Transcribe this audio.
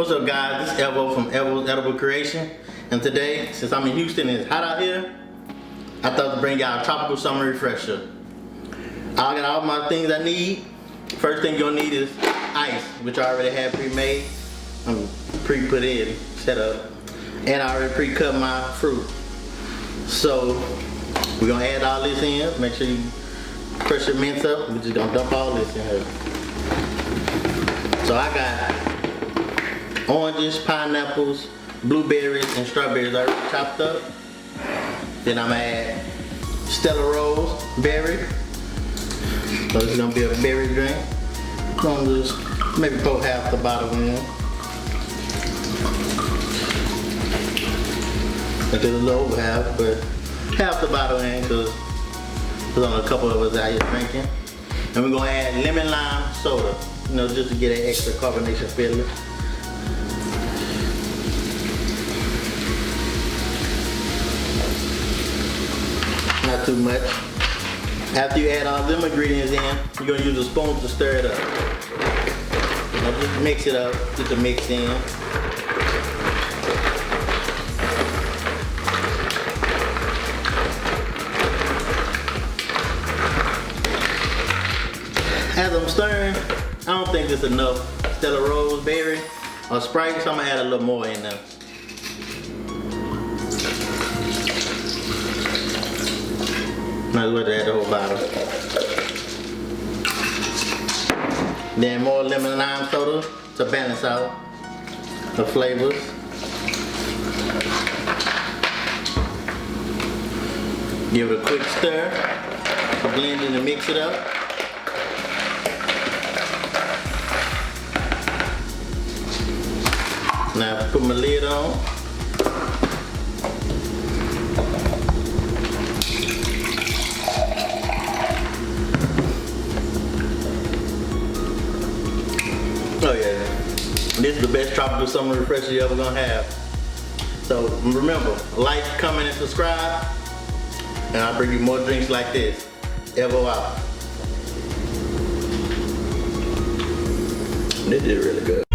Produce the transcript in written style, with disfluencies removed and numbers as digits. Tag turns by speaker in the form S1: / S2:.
S1: What's up, guys? This is Evo from Evo's Edible Creation, and today, since I'm in Houston and it's hot out here, I thought to bring y'all a tropical summer refresher. I got all my things I need. First thing you're gonna need is ice, which I already have pre-made. I'm pre-put in, set up, and I already pre-cut my fruit. So we're gonna add all this in. Make sure you press your mints up. We're just gonna dump all this in here. So I got oranges, pineapples, blueberries, and strawberries already chopped up. Then I'm gonna add Stella Rose Berry. So this is gonna be a berry drink. I'm gonna just maybe pour half the bottle in. I did a little over half, but half the bottle in because there's only a couple of us out here drinking. And we're gonna add lemon lime soda, you know, just to get an extra carbonation feeling. Not too much. After you add all them ingredients in, you're gonna use a spoon to stir it up. Now just mix it up, get the mix in. As I'm stirring, I don't think there's enough Stella Rose Berry or Sprite, so I'm gonna add a little more in there. Might as well add the whole bottle. Then more lemon and lime soda to balance out the flavors. Give it a quick stir, blend it and mix it up. Now put my lid on. Oh yeah, this is the best tropical summer refresher you're ever gonna have. So remember, like, comment, and subscribe, and I'll bring you more drinks like this. Evo out. This is really good.